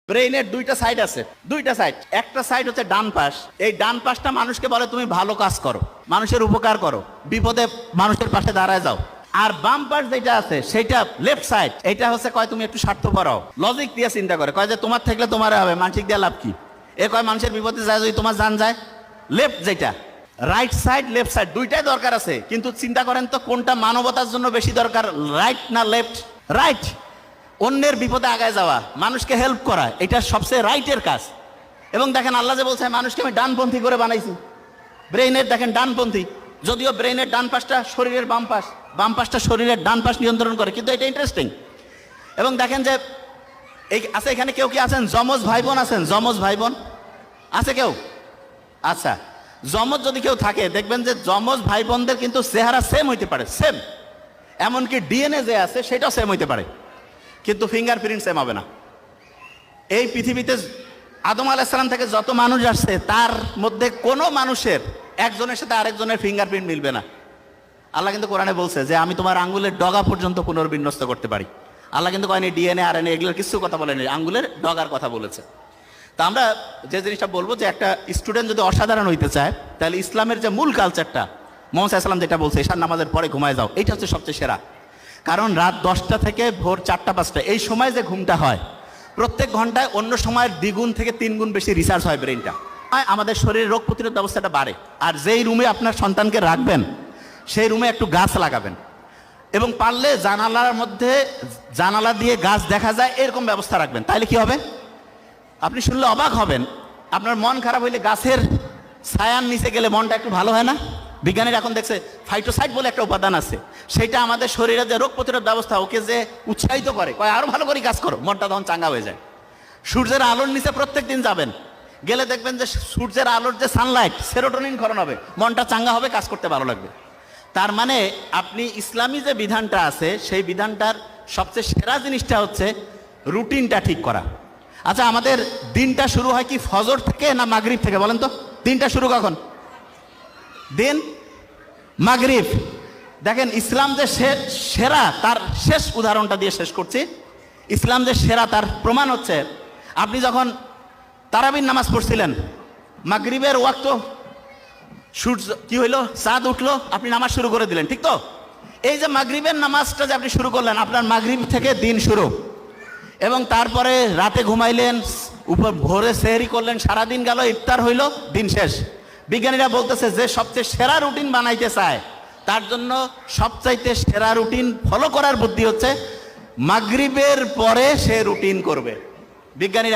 ব্রেইনের দুইটা সাইড আছে, দুইটা সাইড। একটা সাইড হচ্ছে ডান পাশ। এই ডান পাশটা মানুষকে বলে তুমি ভালো কাজ করো, মানুষের উপকার করো, বিপদে মানুষের পাশে দাঁড়ায় যাও। আর বাম পাশ যেটা আছে সেটা লেফট সাইড, এটা হচ্ছে কয় তুমি একটু স্বার্থপর হও, লজিক দিয়ে চিন্তা করে, কয় যে তোমার থাকলে তোমার হবে, মানসিক দিয়ে লাভ কি, এ কয় মানুষের বিপদে যায় যদি তোমার জান যায়। লেফট যেটা, রাইট সাইড লেফট সাইড দুইটাই দরকার আছে, কিন্তু চিন্তা করেন তো কোনটা মানবতার জন্য বেশি দরকার, রাইট না লেফট? রাইট। অন্যের বিপদে আগায় যাওয়া, মানুষকে হেল্প করা, এটা সবচেয়ে রাইটের কাজ। এবং দেখেন আল্লাহ যে বলছে মানুষকে আমি ডানপন্থী করে বানাইছি, ব্রেইনের দেখেন ডানপন্থী, যদিও ব্রেইনের ডান পাশটা শরীরের বাম পাশ, বাম পাশটা শরীরের ডান পাশ নিয়ন্ত্রণ করে, কিন্তু এটা ইন্টারেস্টিং। এবং দেখেন যে এই আছে এখানে কেউ কি আছেন যমজ ভাই বোন আছেন? যমজ ভাই বোন আছে কেউ? আচ্ছা, যমজ যদি কেউ থাকে দেখবেন যে যমজ ভাই বোনদের কিন্তু চেহারা সেম হইতে পারে, সেম, এমনকি ডিএনএ যে আছে সেটাও সেম হইতে পারে, কিন্তু ফিঙ্গারপ্রিন্ট সেম হবে না। এই পৃথিবীতে আদম আলাইহিস সালাম থেকে যত মানুষ আসছে তার মধ্যে কোনো মানুষের একজনের সাথে আরেকজনের ফিঙ্গারপ্রিন্ট মিলবে না। আল্লাহ কিন্তু কোরআনে বলছে যে আমি তোমার আঙ্গুলের ডগা পর্যন্ত পুনর্বিন্যস্ত করতে পারি। আল্লাহ কিন্তু কয়নি ডিএনএ আরএনএ এগুলোর কিছু কথা বলেনি, আঙ্গুলের ডগার কথা বলেছে। তা আমরা যে জিনিসটা বলবো যে একটা স্টুডেন্ট যদি অসাধারণ হইতে চায় তাহলে ইসলামের যে মূল কালচারটা, মুহাম্মদ সাল্লাল্লাহু আলাইহি ওয়াসাল্লাম যেটা বলছে ঈশার নামাজের পরে ঘুমায় যাও, এইটা হচ্ছে সবচেয়ে সেরা। কারণ রাত 10টা থেকে ভোর 4টা-5টা এই সময় যে ঘুমটা হয়, প্রত্যেক ঘন্টায় অন্য সময়ের দ্বিগুণ থেকে 3 গুণ বেশি রিসার্চ হয় ব্রেইনটা, আমাদের শরীরের রোগ প্রতিরোধ ব্যবস্থাটা বাড়ে। আর যেই রুমে আপনার সন্তানকে রাখবেন সেই রুমে একটু গাছ লাগাবেন, এবং পারলে জানালার মধ্যে জানালা দিয়ে গাছ দেখা যায় এরকম ব্যবস্থা রাখবেন। তাইলে কি হবে আপনি শুনলে অবাক হবেন, আপনার মন খারাপ হইলে গাছের ছায়ার নিচে গেলে মনটা একটু ভালো হয় না? বিজ্ঞানীরা এখন দেখছে ফাইটোসাইট বলে একটা উপাদান আছে, সেটা আমাদের শরীরের যে রোগ প্রতিরোধ ব্যবস্থা ওকে যে উৎসাহিত করে, কয় আরো ভালো করে কাজ করো, মনটা তখন চাঙ্গা হয়ে যায়। সূর্যের আলোর নিচে প্রত্যেক দিন যাবেন, গেলে দেখবেন যে সূর্যের আলোর যে সানলাইট, সেরোটোনিন ক্ষরণ হবে, মনটা চাঙ্গা হবে, কাজ করতে ভালো লাগবে। তার মানে আপনি ইসলামী যে বিধানটা আছে সেই বিধানটার সবচেয়ে সেরা জিনিসটা হচ্ছে রুটিনটা ঠিক করা। আচ্ছা, আমাদের দিনটা শুরু হয় কি ফজর থেকে না মাগরিব থেকে বলেন তো? দিনটা শুরু কখন? দিন মাগরিব। দেখেন ইসলাম যে সেরা তার শেষ উদাহরণটা দিয়ে শেষ করছি। ইসলাম যে সেরা তার প্রমাণ হচ্ছে, আপনি যখন তারাবির নামাজ পড়ছিলেন, মাগরিবের ওয়াক্ত সূর্য কি হইলো, চাঁদ উঠলো, আপনি নামাজ শুরু করে দিলেন, ঠিক তো? এই যে মাগরিবের নামাজটা যে আপনি শুরু করলেন, আপনার মাগরিব থেকে দিন শুরু। এবং তারপরে রাতে ঘুমাইলেন, উপর ভোরে সেহরি করলেন, সারাদিন গেল, ইফতার হইল, দিন শেষ। বিজ্ঞানীরা বলতেছে যে সবচেয়ে সেরা রুটিন বানাইতে চায় তার জন্য সবচাইতে সেরা রুটিন ফলো করার বুদ্ধি হচ্ছে মাগরিবের পরে সে রুটিন করবে। বিজ্ঞানীরা